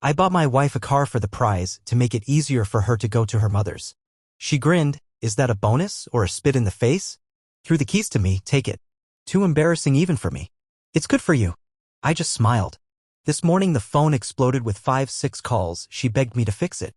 I bought my wife a car for the prize to make it easier for her to go to her mother's. She grinned. Is that a bonus or a spit in the face? Threw the keys to me. Take it. Too embarrassing even for me. It's good for you. I just smiled. This morning the phone exploded with 5-6 calls. She begged me to fix it.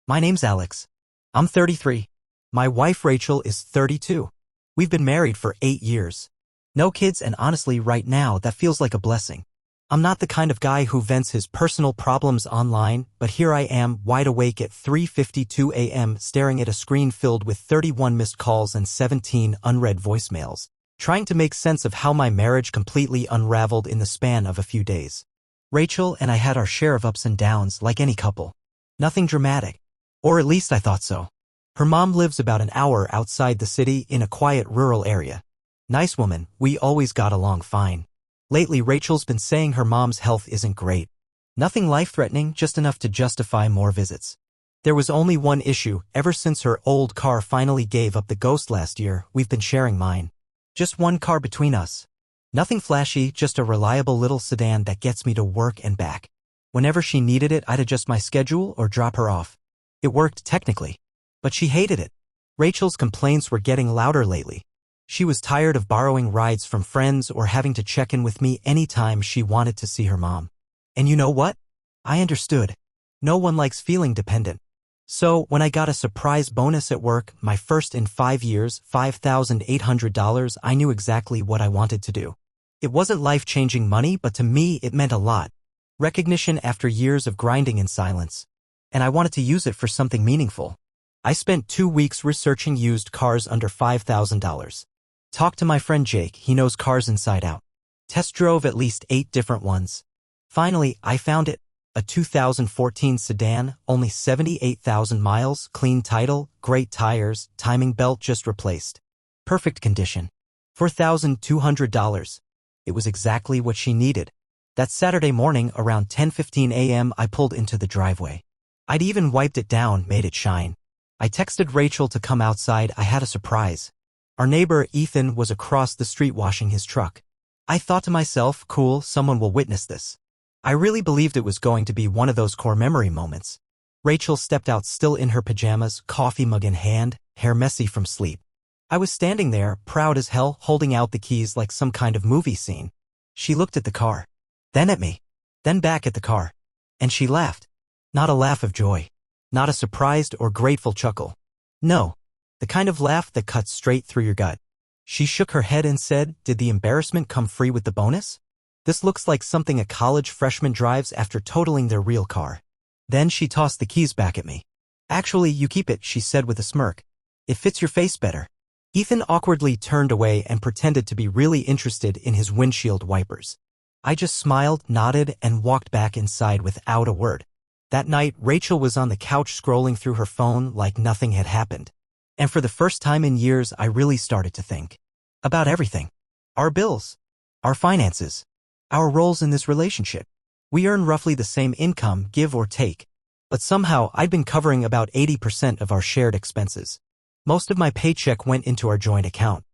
My name's Alex. I'm 33. My wife Rachel is 32. We've been married for 8 years. No kids, and honestly right now that feels like a blessing. I'm not the kind of guy who vents his personal problems online, but here I am, wide awake at 3:52 a.m. staring at a screen filled with 31 missed calls and 17 unread voicemails, trying to make sense of how my marriage completely unraveled in the span of a few days. Rachel and I had our share of ups and downs like any couple. Nothing dramatic. Or at least I thought so. Her mom lives about an hour outside the city in a quiet rural area. Nice woman, we always got along fine. Lately Rachel's been saying her mom's health isn't great. Nothing life-threatening, just enough to justify more visits. There was only one issue. Ever since her old car finally gave up the ghost last year, we've been sharing mine. Just one car between us. Nothing flashy, just a reliable little sedan that gets me to work and back. Whenever she needed it, I'd adjust my schedule or drop her off. It worked technically. But she hated it. Rachel's complaints were getting louder lately. She was tired of borrowing rides from friends or having to check in with me anytime she wanted to see her mom. And you know what? I understood. No one likes feeling dependent. So, when I got a surprise bonus at work, my first in 5 years, $5,800, I knew exactly what I wanted to do. It wasn't life-changing money, but to me it meant a lot. Recognition after years of grinding in silence. And I wanted to use it for something meaningful. I spent 2 weeks researching used cars under $5,000. Talked to my friend Jake, he knows cars inside out. Test drove at least 8 different ones. Finally, I found it. A 2014 sedan, only 78,000 miles, clean title, great tires, timing belt just replaced. Perfect condition. $4,200. It was exactly what she needed. That Saturday morning around 10:15 a.m. I pulled into the driveway. I'd even wiped it down, made it shine. I texted Rachel to come outside. I had a surprise. Our neighbor, Ethan, was across the street washing his truck. I thought to myself, cool, someone will witness this. I really believed it was going to be one of those core memory moments. Rachel stepped out still in her pajamas, coffee mug in hand, hair messy from sleep. I was standing there, proud as hell, holding out the keys like some kind of movie scene. She looked at the car. Then at me. Then back at the car. And she laughed. Not a laugh of joy. Not a surprised or grateful chuckle. No. The kind of laugh that cuts straight through your gut. She shook her head and said, "Did the embarrassment come free with the bonus? This looks like something a college freshman drives after totaling their real car." Then she tossed the keys back at me. "Actually, you keep it," she said with a smirk. "It fits your face better." Ethan awkwardly turned away and pretended to be really interested in his windshield wipers. I just smiled, nodded, and walked back inside without a word. That night, Rachel was on the couch scrolling through her phone like nothing had happened. And for the first time in years, I really started to think about everything. Our bills. Our finances. Our roles in this relationship. We earn roughly the same income, give or take. But somehow, I'd been covering about 80% of our shared expenses. Most of my paycheck went into our joint account.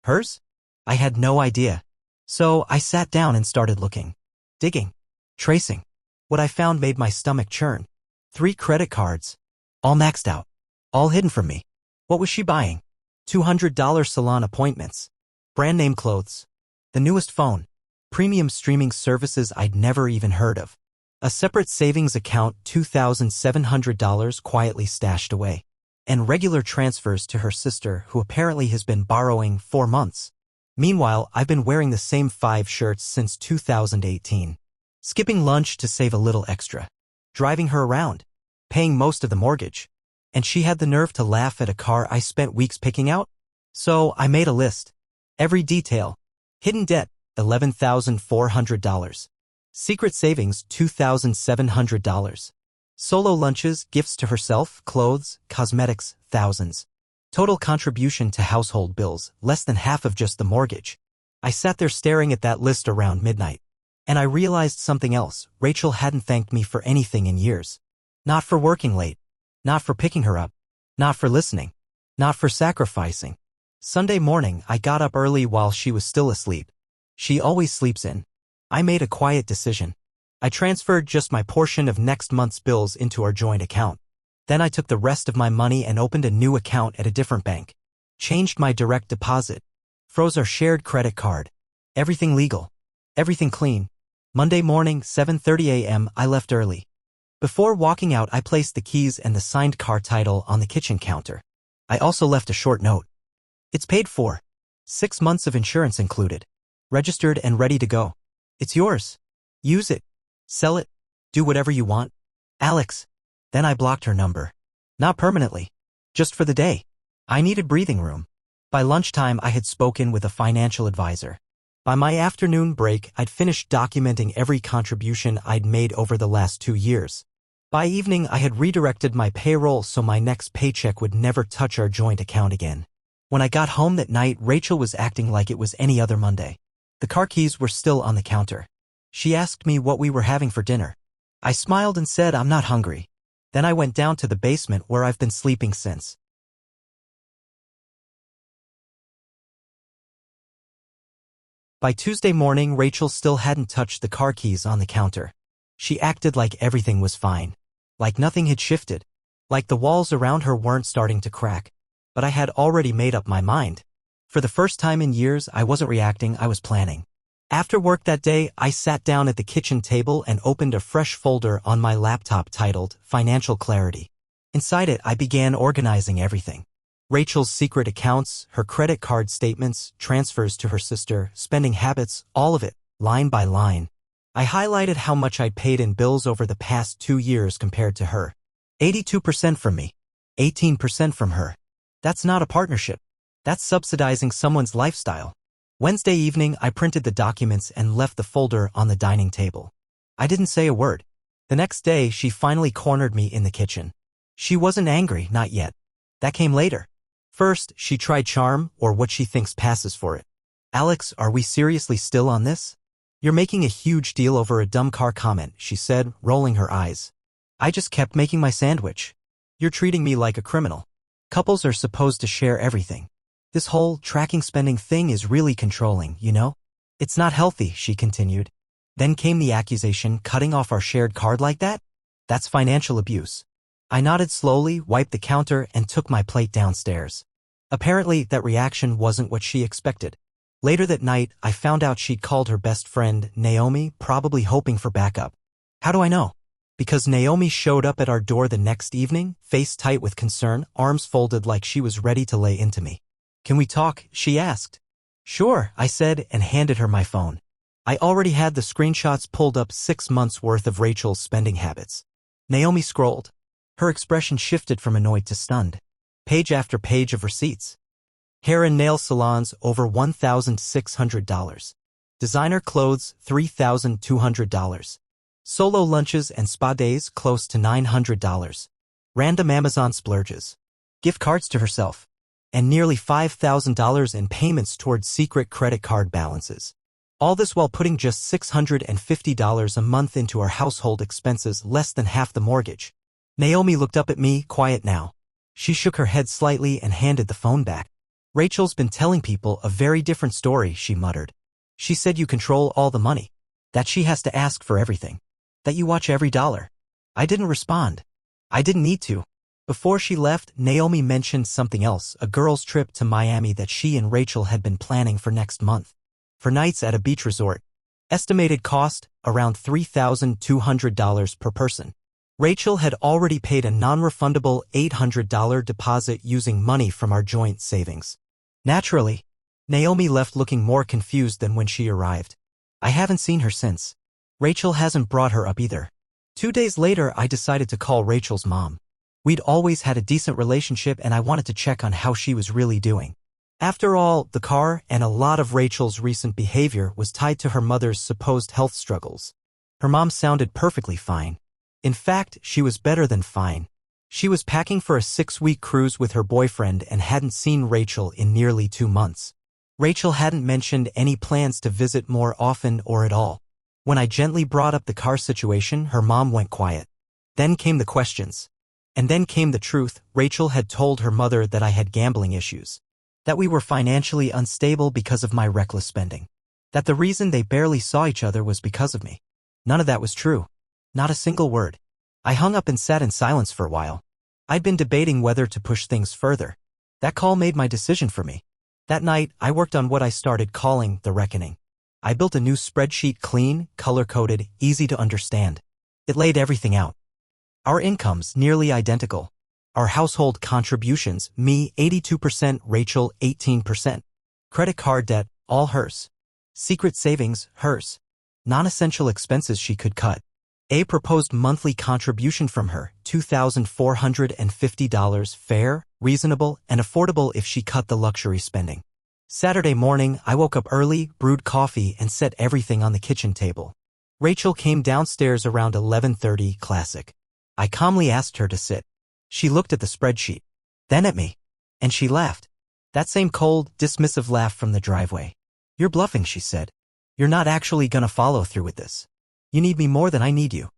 Hers? I had no idea. So, I sat down and started looking. Digging. Tracing. What I found made my stomach churn. 3 credit cards. All maxed out. All hidden from me. What was she buying? $200 salon appointments. Brand name clothes. The newest phone. Premium streaming services I'd never even heard of. A separate savings account, $2,700 quietly stashed away. And regular transfers to her sister, who apparently has been borrowing 4 months. Meanwhile, I've been wearing the same 5 shirts since 2018. Skipping lunch to save a little extra. Driving her around. Paying most of the mortgage. And she had the nerve to laugh at a car I spent weeks picking out? So, I made a list. Every detail. Hidden debt, $11,400. Secret savings, $2,700. Solo lunches, gifts to herself, clothes, cosmetics, thousands. Total contribution to household bills, less than half of just the mortgage. I sat there staring at that list around midnight. And I realized something else. Rachel hadn't thanked me for anything in years. Not for working late. Not for picking her up. Not for listening. Not for sacrificing. Sunday morning, I got up early while she was still asleep. She always sleeps in. I made a quiet decision. I transferred just my portion of next month's bills into our joint account. Then I took the rest of my money and opened a new account at a different bank. Changed my direct deposit. Froze our shared credit card. Everything legal. Everything clean. Monday morning, 7:30 a.m., I left early. Before walking out, I placed the keys and the signed car title on the kitchen counter. I also left a short note. It's paid for. 6 months of insurance included. Registered and ready to go. It's yours. Use it. Sell it. Do whatever you want. Alex. Then I blocked her number. Not permanently. Just for the day. I needed breathing room. By lunchtime, I had spoken with a financial advisor. By my afternoon break, I'd finished documenting every contribution I'd made over the last 2 years. By evening, I had redirected my payroll so my next paycheck would never touch our joint account again. When I got home that night, Rachel was acting like it was any other Monday. The car keys were still on the counter. She asked me what we were having for dinner. I smiled and said I'm not hungry. Then I went down to the basement where I've been sleeping since. By Tuesday morning, Rachel still hadn't touched the car keys on the counter. She acted like everything was fine. Like nothing had shifted. Like the walls around her weren't starting to crack. But I had already made up my mind. For the first time in years, I wasn't reacting, I was planning. After work that day, I sat down at the kitchen table and opened a fresh folder on my laptop titled Financial Clarity. Inside it, I began organizing everything. Rachel's secret accounts, her credit card statements, transfers to her sister, spending habits, all of it, line by line. I highlighted how much I'd paid in bills over the past 2 years compared to her. 82% from me. 18% from her. That's not a partnership. That's subsidizing someone's lifestyle. Wednesday evening, I printed the documents and left the folder on the dining table. I didn't say a word. The next day, she finally cornered me in the kitchen. She wasn't angry, not yet. That came later. First, she tried charm, or what she thinks passes for it. Alex, are we seriously still on this? You're making a huge deal over a dumb car comment, she said, rolling her eyes. I just kept making my sandwich. You're treating me like a criminal. Couples are supposed to share everything. This whole tracking spending thing is really controlling, you know? It's not healthy, she continued. Then came the accusation, cutting off our shared card like that? That's financial abuse. I nodded slowly, wiped the counter, and took my plate downstairs. Apparently, that reaction wasn't what she expected. Later that night, I found out she'd called her best friend, Naomi, probably hoping for backup. How do I know? Because Naomi showed up at our door the next evening, face tight with concern, arms folded like she was ready to lay into me. Can we talk? She asked. Sure, I said, and handed her my phone. I already had the screenshots pulled up 6 months' worth of Rachel's spending habits. Naomi scrolled. Her expression shifted from annoyed to stunned. Page after page of receipts. Hair and nail salons, over $1,600. Designer clothes, $3,200. Solo lunches and spa days, close to $900. Random Amazon splurges. Gift cards to herself. And nearly $5,000 in payments towards secret credit card balances. All this while putting just $650 a month into our household expenses, less than half the mortgage. Naomi looked up at me, quiet now. She shook her head slightly and handed the phone back. Rachel's been telling people a very different story, she muttered. She said you control all the money. That she has to ask for everything. That you watch every dollar. I didn't respond. I didn't need to. Before she left, Naomi mentioned something else, a girls' trip to Miami that she and Rachel had been planning for next month. For nights at a beach resort. Estimated cost, around $3,200 per person. Rachel had already paid a non-refundable $800 deposit using money from our joint savings. Naturally, Naomi left looking more confused than when she arrived. I haven't seen her since. Rachel hasn't brought her up either. 2 days later, I decided to call Rachel's mom. We'd always had a decent relationship and I wanted to check on how she was really doing. After all, the car and a lot of Rachel's recent behavior was tied to her mother's supposed health struggles. Her mom sounded perfectly fine. In fact, she was better than fine. She was packing for a 6-week cruise with her boyfriend and hadn't seen Rachel in nearly 2 months. Rachel hadn't mentioned any plans to visit more often or at all. When I gently brought up the car situation, her mom went quiet. Then came the questions. And then came the truth. Rachel had told her mother that I had gambling issues. That we were financially unstable because of my reckless spending. That the reason they barely saw each other was because of me. None of that was true. Not a single word. I hung up and sat in silence for a while. I'd been debating whether to push things further. That call made my decision for me. That night, I worked on what I started calling the reckoning. I built a new spreadsheet, clean, color-coded, easy to understand. It laid everything out. Our incomes nearly identical. Our household contributions, me 82%, Rachel 18%. Credit card debt, all hers. Secret savings, hers. Non-essential expenses she could cut. A proposed monthly contribution from her, $2,450, fair, reasonable, and affordable if she cut the luxury spending. Saturday morning, I woke up early, brewed coffee, and set everything on the kitchen table. Rachel came downstairs around 11:30, classic. I calmly asked her to sit. She looked at the spreadsheet, then at me, and she laughed. That same cold, dismissive laugh from the driveway. "You're bluffing," she said. "You're not actually gonna follow through with this. You need me more than I need you."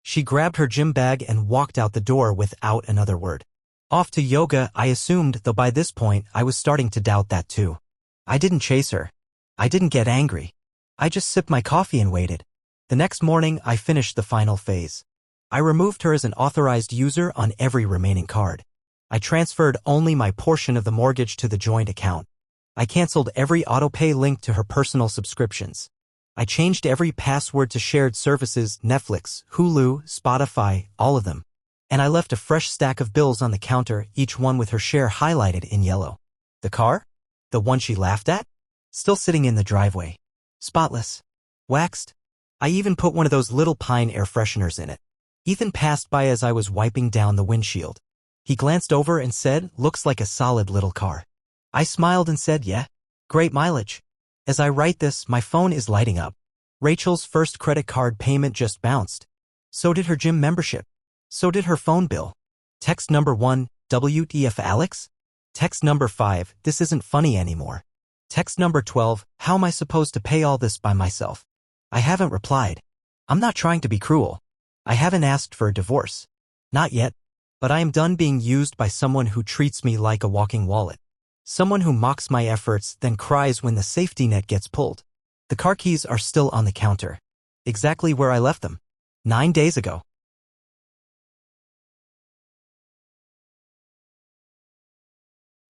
She grabbed her gym bag and walked out the door without another word. Off to yoga, I assumed, though by this point I was starting to doubt that too. I didn't chase her. I didn't get angry. I just sipped my coffee and waited. The next morning, I finished the final phase. I removed her as an authorized user on every remaining card. I transferred only my portion of the mortgage to the joint account. I canceled every autopay link to her personal subscriptions. I changed every password to shared services, Netflix, Hulu, Spotify, all of them. And I left a fresh stack of bills on the counter, each one with her share highlighted in yellow. The car? The one she laughed at? Still sitting in the driveway. Spotless. Waxed. I even put one of those little pine air fresheners in it. Ethan passed by as I was wiping down the windshield. He glanced over and said, "Looks like a solid little car." I smiled and said, "Yeah. Great mileage." As I write this, my phone is lighting up. Rachel's first credit card payment just bounced. So did her gym membership. So did her phone bill. Text number 1, WTF Alex? Text number 5, this isn't funny anymore. Text number 12, how am I supposed to pay all this by myself? I haven't replied. I'm not trying to be cruel. I haven't asked for a divorce. Not yet. But I am done being used by someone who treats me like a walking wallet. Someone who mocks my efforts, then cries when the safety net gets pulled. The car keys are still on the counter. Exactly where I left them. 9 days ago.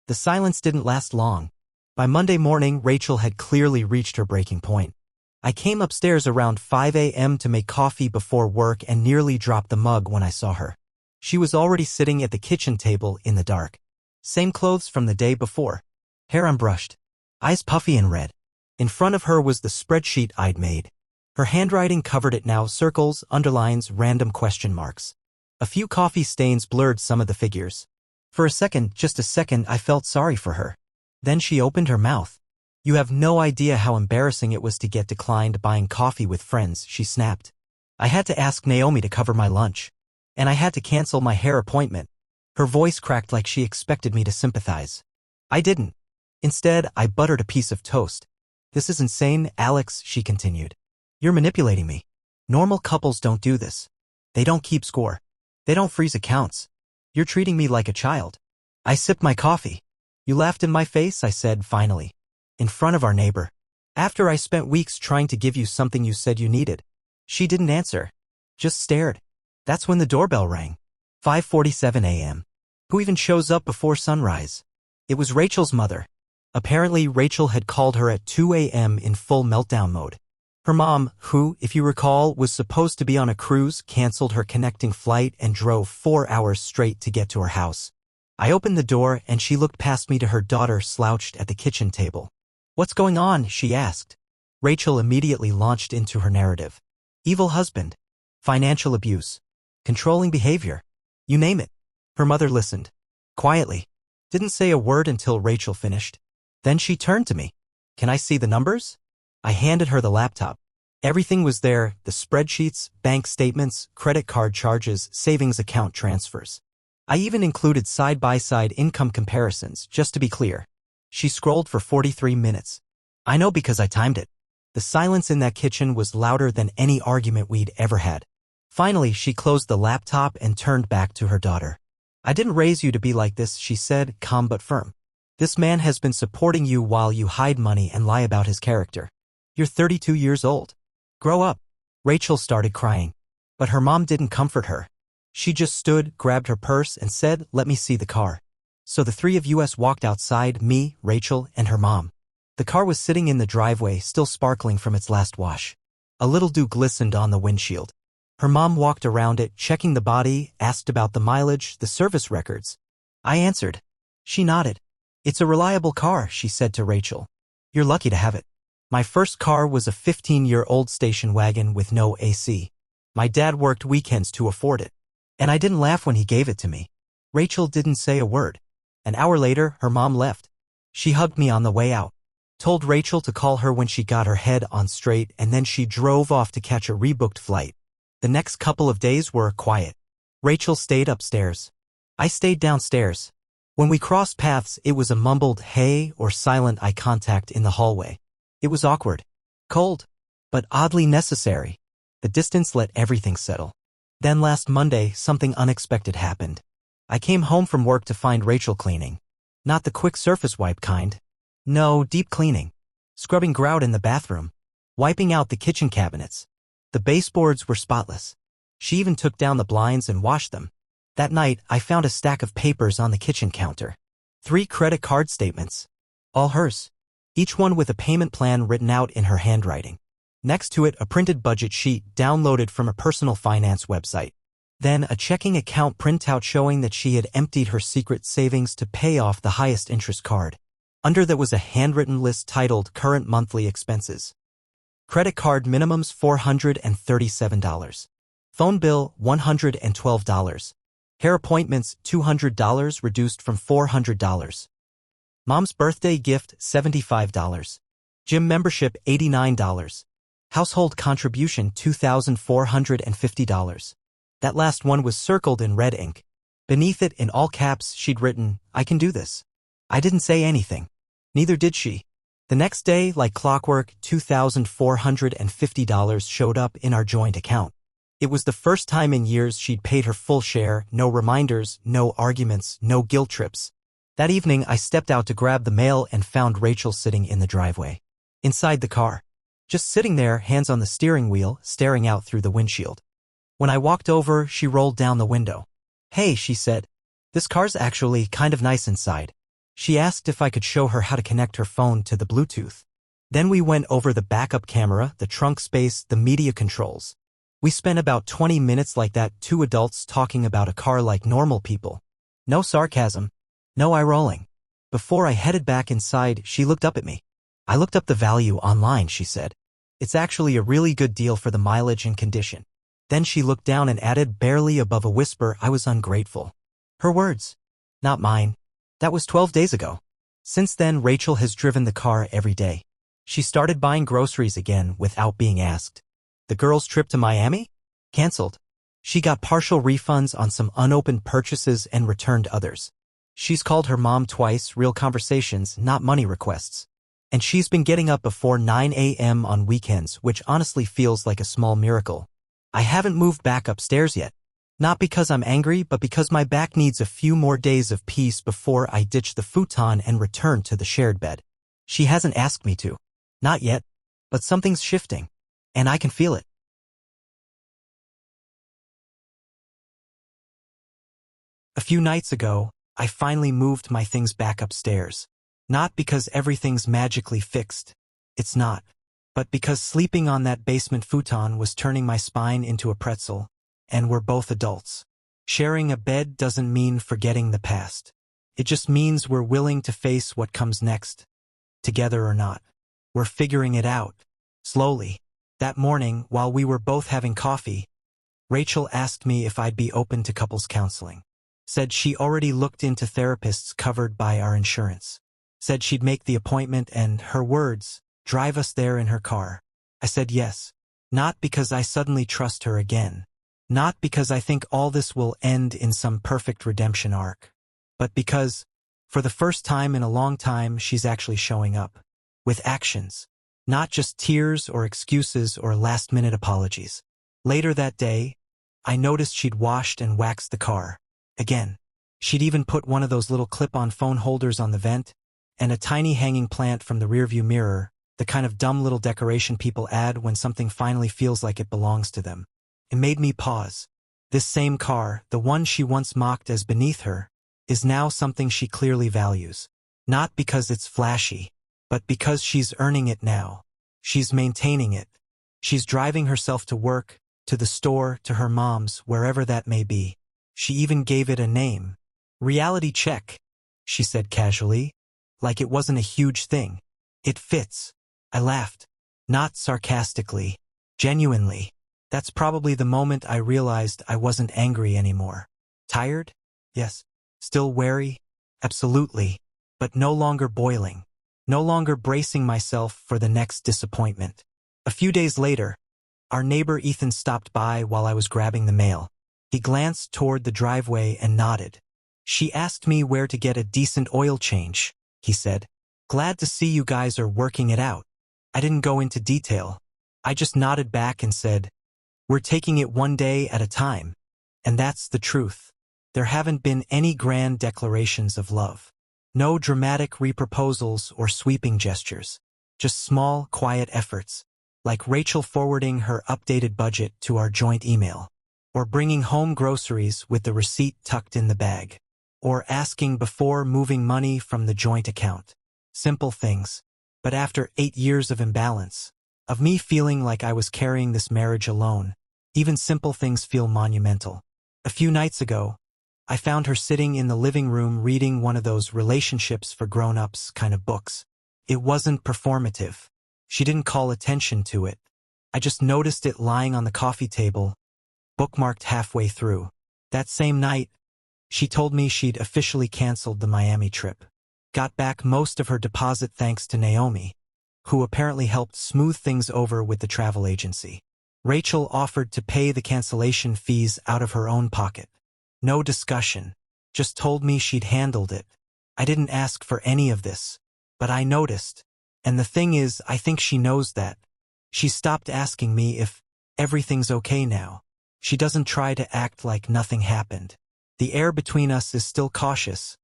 The silence didn't last long. By Monday morning, Rachel had clearly reached her breaking point. I came upstairs around 5 a.m. to make coffee before work and nearly dropped the mug when I saw her. She was already sitting at the kitchen table in the dark. Same clothes from the day before. Hair unbrushed. Eyes puffy and red. In front of her was the spreadsheet I'd made. Her handwriting covered it now, circles, underlines, random question marks. A few coffee stains blurred some of the figures. For a second, just a second, I felt sorry for her. Then she opened her mouth. "You have no idea how embarrassing it was to get declined buying coffee with friends," she snapped. "I had to ask Naomi to cover my lunch. And I had to cancel my hair appointment." Her voice cracked like she expected me to sympathize. I didn't. Instead, I buttered a piece of toast. "This is insane, Alex," she continued. "You're manipulating me. Normal couples don't do this. They don't keep score. They don't freeze accounts. You're treating me like a child." I sipped my coffee. "You laughed in my face," I said finally. "In front of our neighbor. After I spent weeks trying to give you something you said you needed." She didn't answer. Just stared. That's when the doorbell rang. 5:47 a.m. Who even shows up before sunrise? It was Rachel's mother. Apparently, Rachel had called her at 2 a.m. in full meltdown mode. Her mom, who, if you recall, was supposed to be on a cruise, canceled her connecting flight and drove 4 hours straight to get to her house. I opened the door and she looked past me to her daughter slouched at the kitchen table. "What's going on?" she asked. Rachel immediately launched into her narrative. Evil husband. Financial abuse. Controlling behavior. You name it. Her mother listened. Quietly. Didn't say a word until Rachel finished. Then she turned to me. "Can I see the numbers?" I handed her the laptop. Everything was there, the spreadsheets, bank statements, credit card charges, savings account transfers. I even included side-by-side income comparisons, just to be clear. She scrolled for 43 minutes. I know because I timed it. The silence in that kitchen was louder than any argument we'd ever had. Finally, she closed the laptop and turned back to her daughter. "I didn't raise you to be like this," she said, calm but firm. "This man has been supporting you while you hide money and lie about his character. You're 32 years old. Grow up." Rachel started crying. But her mom didn't comfort her. She just stood, grabbed her purse, and said, "Let me see the car." So the three of us walked outside, me, Rachel, and her mom. The car was sitting in the driveway, still sparkling from its last wash. A little dew glistened on the windshield. Her mom walked around it, checking the body, asked about the mileage, the service records. I answered. She nodded. "It's a reliable car," she said to Rachel. "You're lucky to have it." My first car was a 15-year-old station wagon with no AC. My dad worked weekends to afford it. And I didn't laugh when he gave it to me. Rachel didn't say a word. An hour later, her mom left. She hugged me on the way out, told Rachel to call her when she got her head on straight, and then she drove off to catch a rebooked flight. The next couple of days were quiet. Rachel stayed upstairs. I stayed downstairs. When we crossed paths, it was a mumbled hey or silent eye contact in the hallway. It was awkward, cold, but oddly necessary. The distance let everything settle. Then last Monday, something unexpected happened. I came home from work to find Rachel cleaning. Not the quick surface wipe kind. No, deep cleaning. Scrubbing grout in the bathroom. Wiping out the kitchen cabinets. The baseboards were spotless. She even took down the blinds and washed them. That night, I found a stack of papers on the kitchen counter. 3 credit card statements. All hers. Each one with a payment plan written out in her handwriting. Next to it, a printed budget sheet downloaded from a personal finance website. Then a checking account printout showing that she had emptied her secret savings to pay off the highest interest card. Under that was a handwritten list titled Current Monthly Expenses. Credit card minimums $437. Phone bill $112. Hair appointments $200 reduced from $400. Mom's birthday gift $75. Gym membership $89. Household contribution $2,450. That last one was circled in red ink. Beneath it, in all caps, she'd written, "I can do this." I didn't say anything. Neither did she. The next day, like clockwork, $2,450 showed up in our joint account. It was the first time in years she'd paid her full share, no reminders, no arguments, no guilt trips. That evening, I stepped out to grab the mail and found Rachel sitting in the driveway. Inside the car. Just sitting there, hands on the steering wheel, staring out through the windshield. When I walked over, she rolled down the window. "Hey," she said. "This car's actually kind of nice inside." She asked if I could show her how to connect her phone to the Bluetooth. Then we went over the backup camera, the trunk space, the media controls. We spent about 20 minutes like that, 2 adults talking about a car like normal people. No sarcasm. No eye rolling. Before I headed back inside, she looked up at me. "I looked up the value online," she said. "It's actually a really good deal for the mileage and condition." Then she looked down and added, barely above a whisper, "I was ungrateful." Her words. Not mine. That was 12 days ago. Since then, Rachel has driven the car every day. She started buying groceries again without being asked. The girls' trip to Miami? Cancelled. She got partial refunds on some unopened purchases and returned others. She's called her mom twice, real conversations, not money requests. And she's been getting up before 9 a.m. on weekends, which honestly feels like a small miracle. I haven't moved back upstairs yet. Not because I'm angry, but because my back needs a few more days of peace before I ditch the futon and return to the shared bed. She hasn't asked me to. Not yet. But something's shifting. And I can feel it. A few nights ago, I finally moved my things back upstairs. Not because everything's magically fixed. It's not. But because sleeping on that basement futon was turning my spine into a pretzel, and we're both adults. Sharing a bed doesn't mean forgetting the past. It just means we're willing to face what comes next. Together or not. We're figuring it out. Slowly. That morning, while we were both having coffee, Rachel asked me if I'd be open to couples counseling. Said she already looked into therapists covered by our insurance. Said she'd make the appointment and, her words, drive us there in her car. I said yes. Not because I suddenly trust her again. Not because I think all this will end in some perfect redemption arc. But because, for the first time in a long time, she's actually showing up. With actions. Not just tears or excuses or last-minute apologies. Later that day, I noticed she'd washed and waxed the car. Again. She'd even put one of those little clip-on phone holders on the vent, and a tiny hanging plant from the rearview mirror, the kind of dumb little decoration people add when something finally feels like it belongs to them. It made me pause. This same car, the one she once mocked as beneath her, is now something she clearly values. Not because it's flashy, but because she's earning it now. She's maintaining it. She's driving herself to work, to the store, to her mom's, wherever that may be. She even gave it a name. Reality check, she said casually, like it wasn't a huge thing. It fits. I laughed. Not sarcastically. Genuinely. That's probably the moment I realized I wasn't angry anymore. Tired? Yes. Still wary? Absolutely. But no longer boiling. No longer bracing myself for the next disappointment. A few days later, our neighbor Ethan stopped by while I was grabbing the mail. He glanced toward the driveway and nodded. She asked me where to get a decent oil change, he said. Glad to see you guys are working it out. I didn't go into detail. I just nodded back and said, we're taking it one day at a time. And that's the truth. There haven't been any grand declarations of love. No dramatic reproposals or sweeping gestures. Just small, quiet efforts. Like Rachel forwarding her updated budget to our joint email. Or bringing home groceries with the receipt tucked in the bag. Or asking before moving money from the joint account. Simple things. But after 8 years of imbalance, of me feeling like I was carrying this marriage alone, even simple things feel monumental. A few nights ago, I found her sitting in the living room reading one of those relationships for grown-ups kind of books. It wasn't performative. She didn't call attention to it. I just noticed it lying on the coffee table, bookmarked halfway through. That same night, she told me she'd officially canceled the Miami trip. Got back most of her deposit thanks to Naomi, who apparently helped smooth things over with the travel agency. Rachel offered to pay the cancellation fees out of her own pocket. No discussion. Just told me she'd handled it. I didn't ask for any of this. But I noticed. And the thing is, I think she knows that. She stopped asking me if everything's okay now. She doesn't try to act like nothing happened. The air between us is still cautious,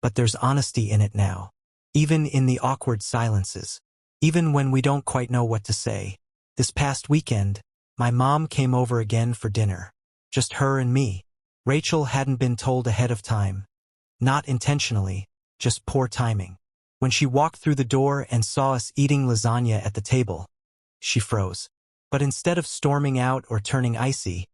but there's honesty in it now. Even in the awkward silences. Even when we don't quite know what to say. This past weekend, my mom came over again for dinner. Just her and me. Rachel hadn't been told ahead of time. Not intentionally, just poor timing. When she walked through the door and saw us eating lasagna at the table, she froze. But instead of storming out or turning icy,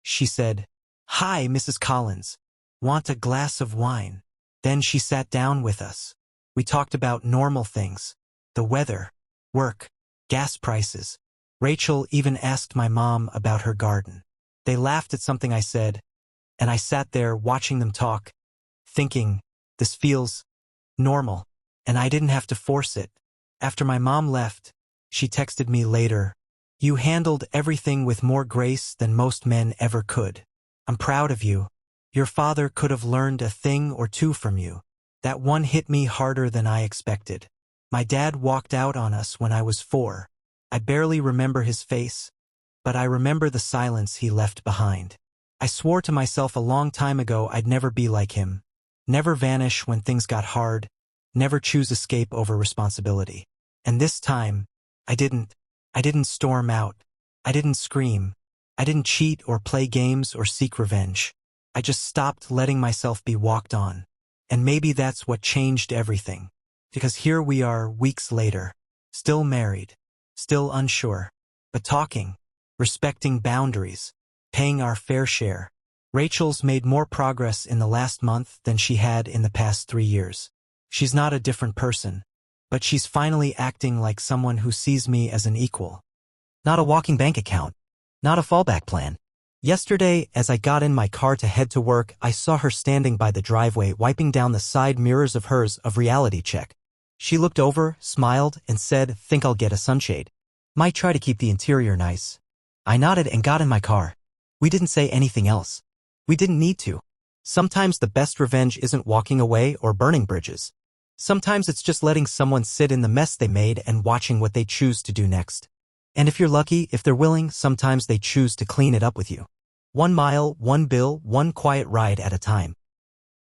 she said, "Hi, Mrs. Collins. Want a glass of wine?" Then she sat down with us. We talked about normal things. The weather, work, gas prices. Rachel even asked my mom about her garden. They laughed at something I said, and I sat there watching them talk, thinking, this feels normal, and I didn't have to force it. After my mom left, she texted me later, "You handled everything with more grace than most men ever could. I'm proud of you. Your father could have learned a thing or two from you." That one hit me harder than I expected. My dad walked out on us when I was 4. I barely remember his face, but I remember the silence he left behind. I swore to myself a long time ago I'd never be like him. Never vanish when things got hard. Never choose escape over responsibility. And this time, I didn't. I didn't storm out. I didn't scream. I didn't cheat or play games or seek revenge. I just stopped letting myself be walked on. And maybe that's what changed everything. Because here we are weeks later. Still married. Still unsure. But talking. Respecting boundaries. Paying our fair share. Rachel's made more progress in the last month than she had in the past 3 years. She's not a different person. But she's finally acting like someone who sees me as an equal. Not a walking bank account. Not a fallback plan. Yesterday, as I got in my car to head to work, I saw her standing by the driveway wiping down the side mirrors of hers of reality check. She looked over, smiled, and said, "Think I'll get a sunshade. Might try to keep the interior nice." I nodded and got in my car. We didn't say anything else. We didn't need to. Sometimes the best revenge isn't walking away or burning bridges. Sometimes it's just letting someone sit in the mess they made and watching what they choose to do next. And if you're lucky, if they're willing, sometimes they choose to clean it up with you. 1 mile, 1 bill, 1 quiet ride at a time.